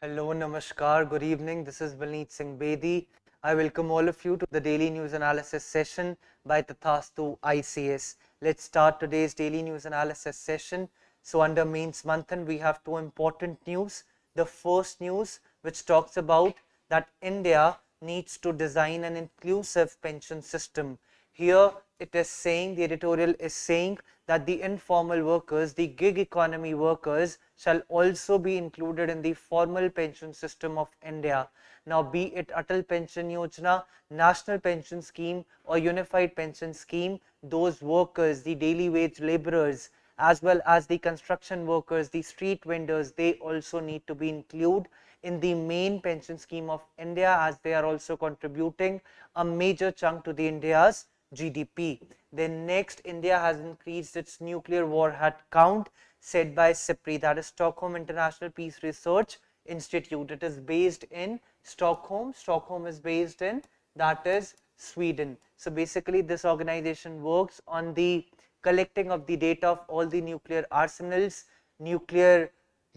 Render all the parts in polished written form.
Hello, Namaskar, good evening. This is Balneet. I welcome all of you to the daily news analysis session by Tathastu ICS. Let's start today's daily news analysis session. So under mains Manthan, we have two important news. The first news which talks about that India needs to design an inclusive pension system. Here it is saying, the editorial is saying that the informal workers, the gig economy workers shall also be included in the formal pension system of India. Now be it Atal Pension Yojana, National Pension Scheme or Unified Pension Scheme, those workers, the daily wage laborers as well as the construction workers, the street vendors, they also need to be included in the main pension scheme of India, as they are also contributing a major chunk to the India's GDP. Then next, India has increased its nuclear warhead count, said by SIPRI, that is Stockholm International Peace Research Institute. It is based in Stockholm. Stockholm is based in, that is, Sweden. So basically this organization works on the collecting of the data of all the nuclear arsenals, nuclear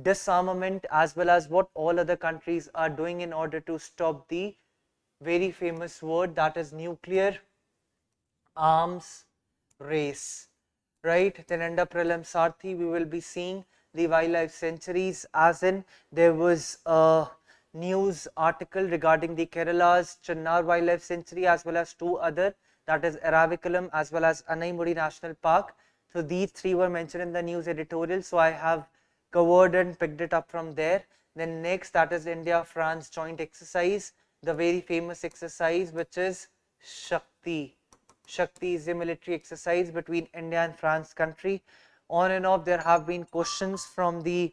disarmament, as well as what all other countries are doing in order to stop the very famous word, that is nuclear arms race, right? Then under prelim Sarthi, we will be seeing the wildlife sanctuaries, as in there was a news article regarding the Kerala's Chennar Wildlife Sanctuary as well as two other, that is Eraviculam as well as Anaimudi National Park. So these three were mentioned in the news editorial, so I have covered and picked it up from there. Then next, that is India-France joint exercise, the very famous exercise which is Shakti. Shakti is a military exercise between India and France country. On and off there have been questions from the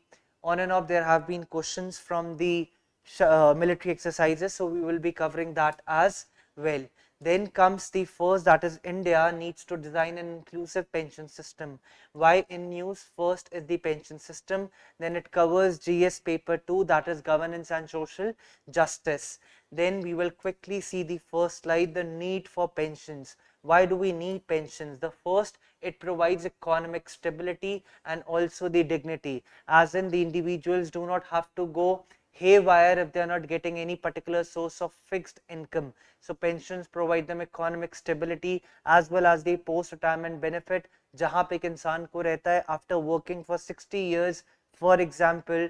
military exercises, so we will be covering that as well. Then comes the first, that is India needs to design an inclusive pension system. Why in news? First is the pension system, then it covers GS paper 2, that is governance and social justice. Then we will quickly see the first slide, the need for pensions. Why do we need pensions? The first, it provides economic stability and also the dignity, as in the individuals do not have to go haywire if they are not getting any particular source of fixed income. So pensions provide them economic stability as well as the post retirement benefit, जहाँ पे एक इंसान को रहता है after working for 60 years, for example,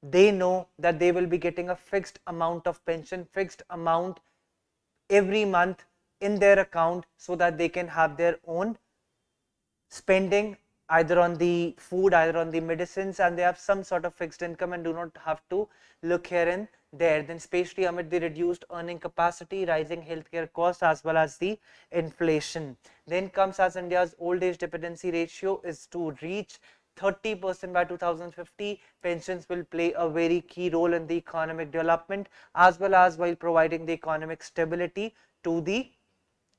they know that they will be getting a fixed amount of pension, fixed amount every month in their account, so that they can have their own spending either on the food, either on the medicines, and they have some sort of fixed income and do not have to look here and there. Then especially amid the reduced earning capacity, rising healthcare costs as well as the inflation. Then comes as India's old age dependency ratio is to reach 30% by 2050. Pensions will play a very key role in the economic development as well as while providing the economic stability to the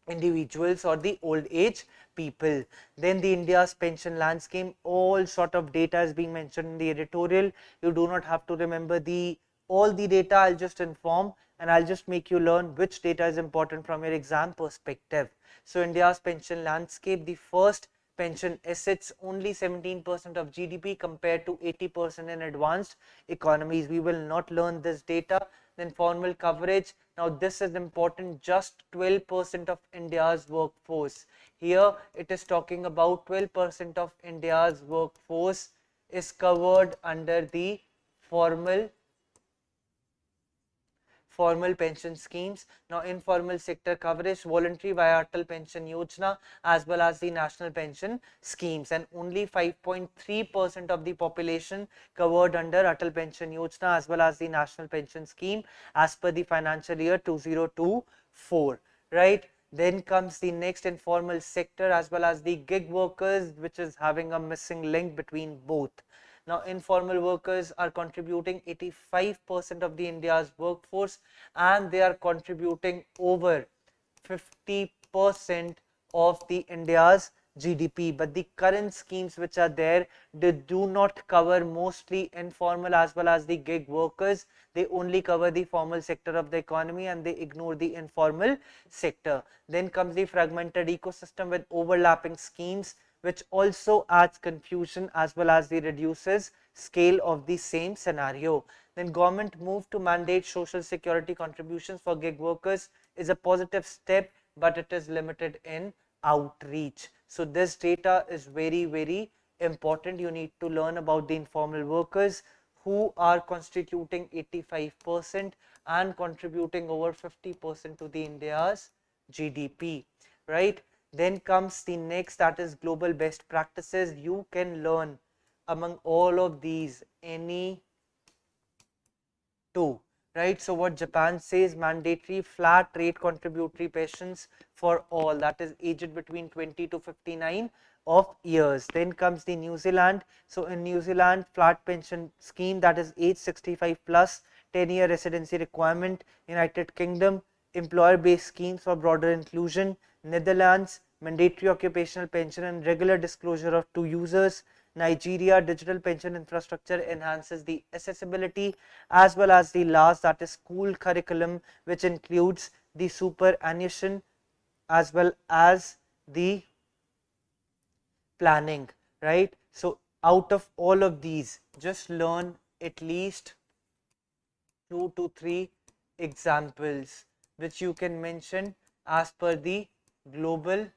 individuals or the old age people. Then the India's pension landscape, all sort of data is being mentioned in the editorial. You do not have to remember all the data. I'll just inform and I'll just make you learn which data is important from your exam perspective. So India's pension landscape, the first, pension assets only 17% of GDP compared to 80% in advanced economies. We will not learn this data. Then formal coverage, now this is important, just 12% of India's workforce. Here it is talking about 12% of India's workforce is covered under the formal pension schemes. Now informal sector coverage, voluntary via Atal Pension Yojana as well as the national pension schemes, and only 5.3% of the population covered under Atal Pension Yojana as well as the national pension scheme as per the financial year 2024, right? Then comes the next, informal sector as well as the gig workers, which is having a missing link between both. Now informal workers are contributing 85% of the India's workforce, and they are contributing over 50% of the India's GDP. But the current schemes which are there, they do not cover mostly informal as well as the gig workers. They only cover the formal sector of the economy and they ignore the informal sector. Then comes the fragmented ecosystem with overlapping schemes which also adds confusion as well as the reduces scale of the same scenario. Then government move to mandate social security contributions for gig workers is a positive step, but it is limited in outreach. So this data is very, very important. You need to learn about the informal workers who are constituting 85% and contributing over 50% to the India's GDP, right? Then comes the next, that is global best practices. You can learn among all of these any two, right? So what Japan says, mandatory flat rate contributory pensions for all, that is aged between 20 to 59 of years. Then comes the New Zealand. So in New Zealand, flat pension scheme, that is age 65 plus, 10-year residency requirement. United Kingdom, employer based schemes for broader inclusion. Netherlands, mandatory occupational pension and regular disclosure of to users. Nigeria, digital pension infrastructure enhances the accessibility, as well as the last, that is school curriculum, which includes the superannuation as well as the planning, right? So out of all of these, just learn at least 2 to 3 examples which you can mention as per the global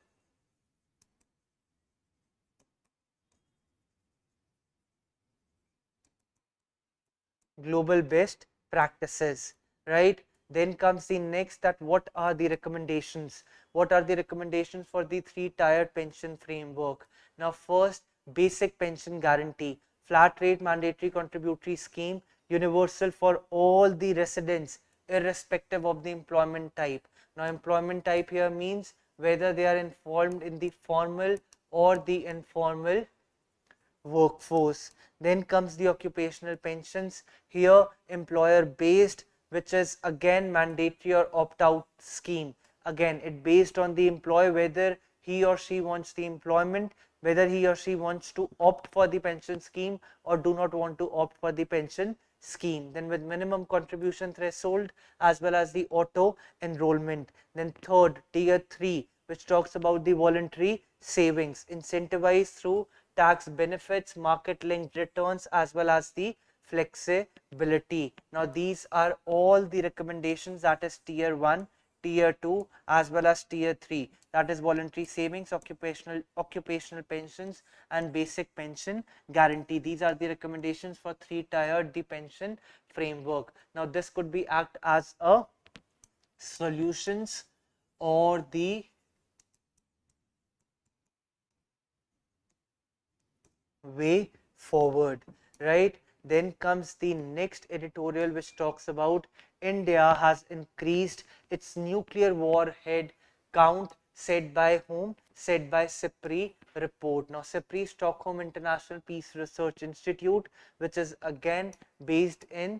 best practices, right? Then comes the next, that what are the recommendations? What are the recommendations for the 3-tiered pension framework? Now first, basic pension guarantee, flat rate mandatory contributory scheme, universal for all the residents irrespective of the employment type. Now employment type here means whether they are involved in the formal or the informal workforce. Then comes the occupational pensions, here employer based, which is again mandatory or opt out scheme. Again, it based on the employee whether he or she wants the employment, whether he or she wants to opt for the pension scheme or do not want to opt for the pension scheme. Then with minimum contribution threshold as well as the auto enrollment. Then third, tier 3, which talks about the voluntary savings, incentivized through tax benefits, market linked returns, as well as the flexibility. Now these are all the recommendations, that is tier 1, tier 2 as well as tier 3, that is voluntary savings, occupational pensions and basic pension guarantee. These are the recommendations for 3-tiered the pension framework. Now this could be act as a solutions or the way forward, right? Then comes the next editorial, which talks about India has increased its nuclear warhead count, said by whom? Said by SIPRI report. Now SIPRI, Stockholm International Peace Research Institute, which is again based in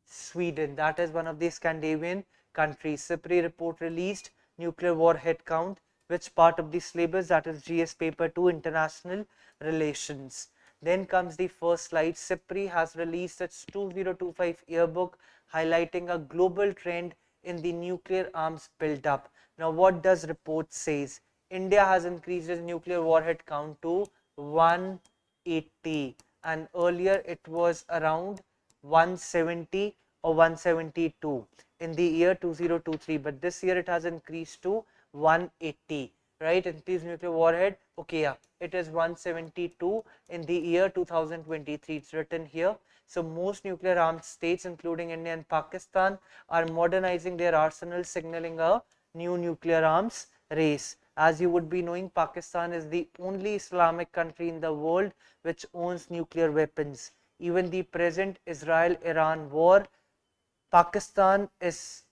Sweden, that is one of the Scandinavian countries. SIPRI report released nuclear warhead count, which part of the syllabus, that is GS paper 2 international relations. Then comes the first slide. SIPRI has released its 2025 yearbook highlighting a global trend in the nuclear arms build-up. Now what does report says? India has increased its nuclear warhead count to 180 and earlier it was around 170 or 172 in the year 2023, but this year it has increased to 180, right? Increased nuclear warhead, okay, yeah, it is 172 in the year 2023, it's written here. So most nuclear armed states including India and Pakistan are modernizing their arsenals, signaling a new nuclear arms race. As you would be knowing, Pakistan is the only Islamic country in the world which owns nuclear weapons. Even the present Israel-Iran war, Pakistan is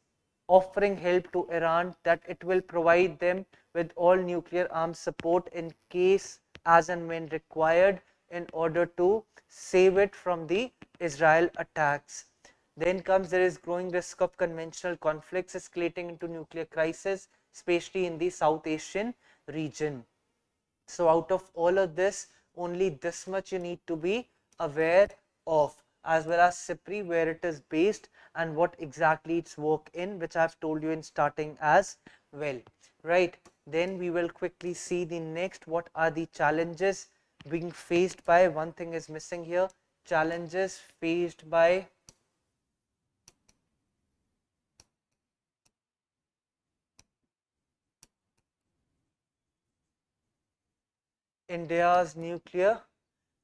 offering help to Iran that it will provide them with all nuclear arms support in case as and when required in order to save it from the Israel attacks. Then comes, there is growing risk of conventional conflicts escalating into nuclear crisis, especially in the South Asian region. So out of all of this, only this much you need to be aware of, as well as SIPRI, where it is based and what exactly its work in, which I have told you in starting as well. right? Then we will quickly see the next, what are the challenges being faced by, one thing is missing here, challenges faced by India's nuclear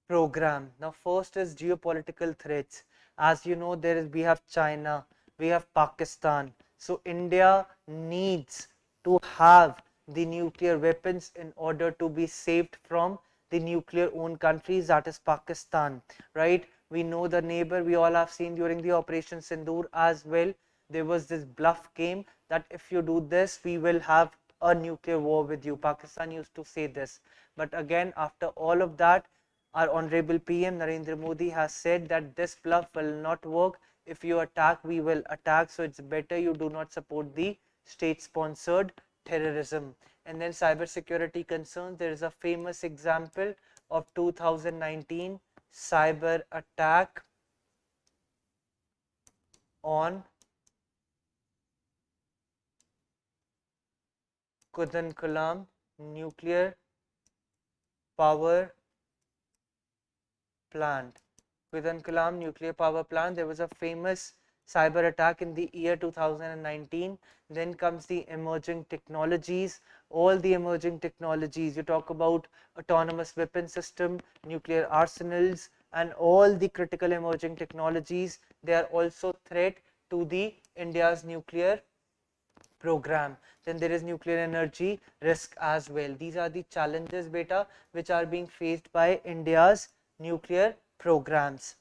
program. Now first is geopolitical threats. As you know, we have China, we have Pakistan. So India needs to have the nuclear weapons in order to be saved from the nuclear owned countries, that is Pakistan, right? We know the neighbor, we all have seen during the Operation Sindoor as well. There was this bluff game that if you do this, we will have a nuclear war with you. Pakistan used to say this. But again, after all of that, our Honorable PM Narendra Modi has said that this bluff will not work. If you attack, we will attack. So it's better you do not support the state-sponsored terrorism. And then cybersecurity concerns. There is a famous example of 2019 cyber attack on Kudankulam nuclear power plant. Kudankulam nuclear power plant, there was a famous cyber attack in the year 2019. Then comes the emerging technologies. All the emerging technologies, you talk about autonomous weapon system, nuclear arsenals, and all the critical emerging technologies, they are also threat to the India's nuclear program. Then there is nuclear energy risk as well. These are the challenges, beta, which are being faced by India's nuclear programs.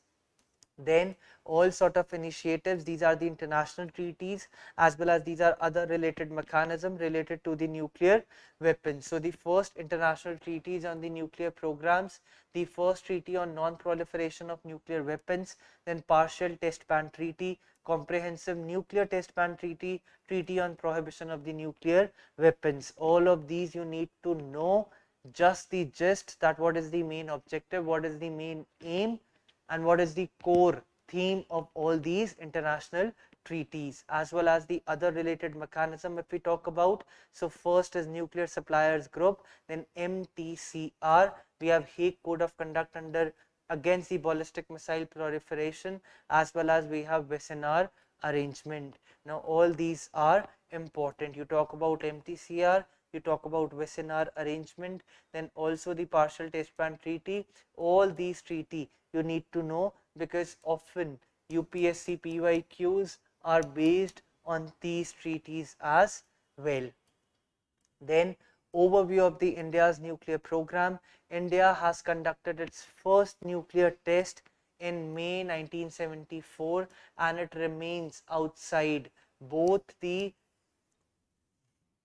Then all sort of initiatives, these are the international treaties, as well as these are other related mechanisms related to the nuclear weapons. So the first international treaties on the nuclear programs, the first treaty on non-proliferation of nuclear weapons, then partial test ban treaty, comprehensive nuclear test ban treaty, treaty on prohibition of the nuclear weapons. All of these you need to know just the gist, that what is the main objective, what is the main aim, and what is the core theme of all these international treaties, as well as the other related mechanism if we talk about. So first is nuclear suppliers group, then MTCR, we have Hague Code of Conduct under against the ballistic missile proliferation, as well as we have Wesenar arrangement. Now all these are important. You talk about MTCR, you talk about Wesenar arrangement, then also the partial test ban treaty. All these treaty you need to know, because often UPSC PYQs are based on these treaties as well. Then overview of the India's nuclear program. India has conducted its first nuclear test in May 1974, and it remains outside both the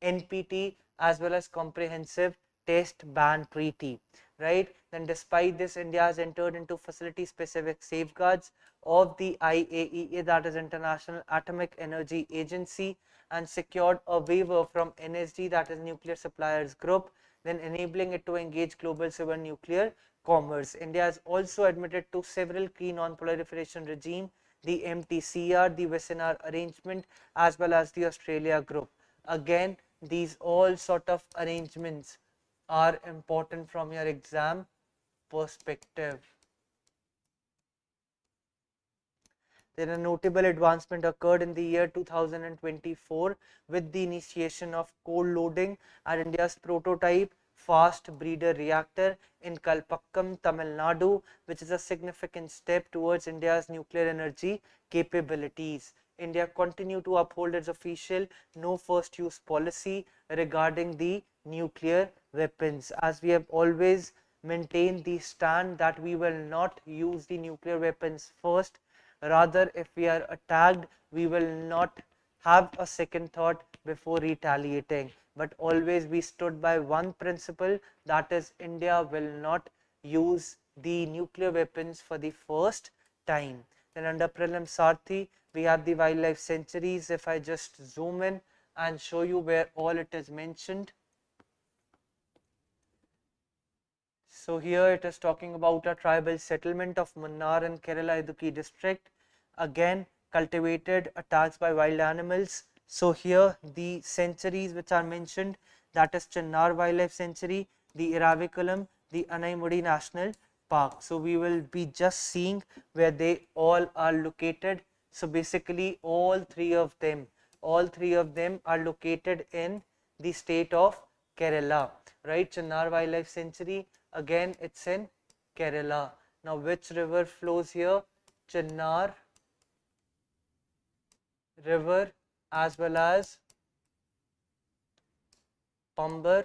NPT as well as comprehensive test ban treaty, right? Then despite this, India has entered into facility specific safeguards of the IAEA, that is International Atomic Energy Agency, and secured a waiver from NSG, that is Nuclear Suppliers Group, then enabling it to engage global civil nuclear commerce. India has also admitted to several key non-proliferation regime, the MTCR, the Wesenar arrangement, as well as the Australia group. Again, these all sort of arrangements are important from your exam perspective. Then a notable advancement occurred in the year 2024 with the initiation of cold loading at India's prototype fast breeder reactor in Kalpakkam, Tamil Nadu, which is a significant step towards India's nuclear energy capabilities. India continued to uphold its official no first use policy regarding the nuclear weapons, as we have always maintained the stand that we will not use the nuclear weapons first. Rather, if we are attacked, we will not have a second thought before retaliating, but always we stood by one principle, that is India will not use the nuclear weapons for the first time. Then under prelim Sarthi, we have the wildlife sanctuaries. If I just zoom in and show you where all it is mentioned. So here it is talking about a tribal settlement of Munnar in Kerala Idukki district. Again, cultivated attacks by wild animals, So here the sanctuaries which are mentioned, that is Chinnar Wildlife Sanctuary, the Iravakulam, the Anaimudi National Park. So we will be just seeing where they all are located. So basically all three of them are located in the state of Kerala, right? Chinnar Wildlife Sanctuary, again it's in Kerala. Now which river flows here? Chinnar river as well as Pambar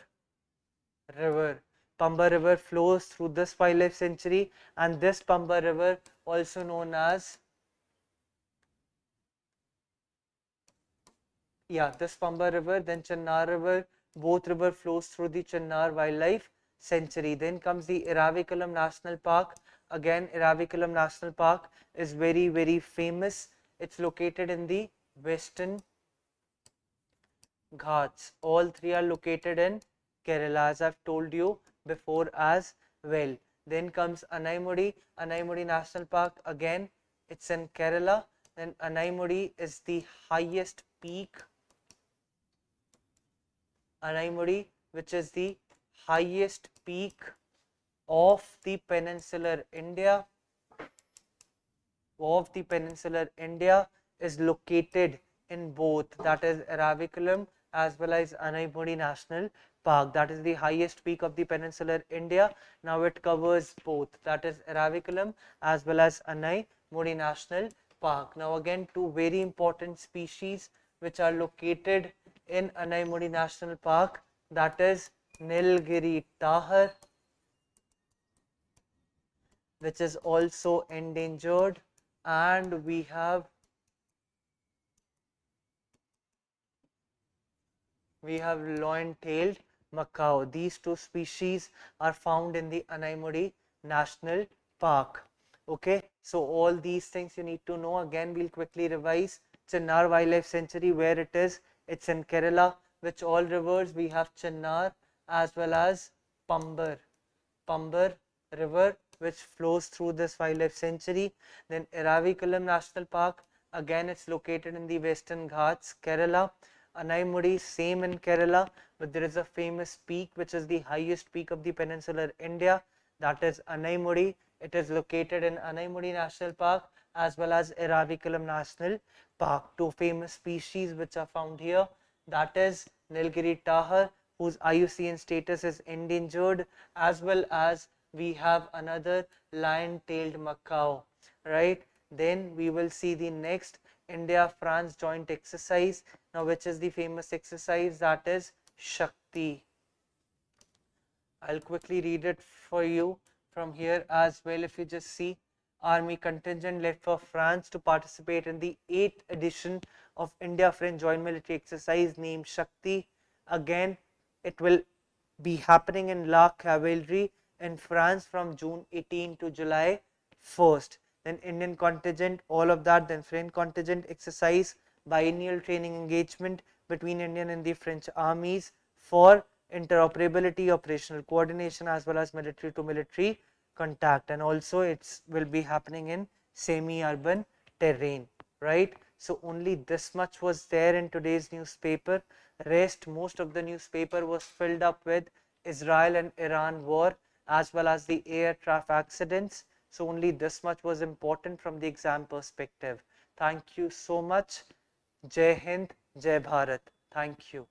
river. Pamba river flows through this wildlife sanctuary, and this Pamba river, also known as, this Pamba river, then Chinnar river, both river flows through the Chinnar wildlife sanctuary. Then comes the Iravakulam National Park. Again, Iravakulam National Park is very, very famous. It's located in the Western Ghats. All three are located in Kerala, as I've told you before as well. Then comes Anaimudi National Park. Again, it's in Kerala. Then Anaimudi is the highest peak. Anaimudi, which is the highest peak of the peninsular India. Is located in both, that is Erraviculam as well as Anaimudi National Park. That is the highest peak of the peninsular India. Now it covers both, that is Erraviculam as well as Anaimudi National Park. Now again, two very important species which are located in Anaimudi National Park, that is Nilgiri tahar, which is also endangered, and we have loin-tailed macaw. These two species are found in the Anaimudi National Park. Okay, so all these things you need to know. Again, we'll quickly revise. Chinnar Wildlife Sanctuary, where it is, it's in Kerala. Which all rivers? We have Chinnar as well as Pambar river, which flows through this wildlife sanctuary. Then Erraviculam National Park, again it's located in the Western Ghats, Kerala. Anaimudi, same in Kerala, but there is a famous peak which is the highest peak of the peninsular India, that is Anaimudi. It is located in Anaimudi National Park as well as Erraviculam National Park. Two famous species which are found here, that is Nilgiri tahar, whose IUCN status is endangered, as well as we have another lion-tailed macaw, right? Then we will see the next India-France joint exercise. Now, which is the famous exercise? That is Shakti. I'll quickly read it for you from here as well. If you just see, Army contingent left for France to participate in the 8th edition of India-French joint military exercise named Shakti. Again, it will be happening in La Cavalerie in France from June 18 to July 1st. Then Indian contingent, all of that. Then French contingent exercise, biennial training engagement between Indian and the French armies for interoperability, operational coordination, as well as military to military contact. And also it will be happening in semi-urban terrain, right? So only this much was there in today's newspaper. Rest, most of the newspaper was filled up with Israel and Iran war as well as the air traffic accidents. So only this much was important from the exam perspective. Thank you so much. Jai Hind, Jai Bharat. Thank you.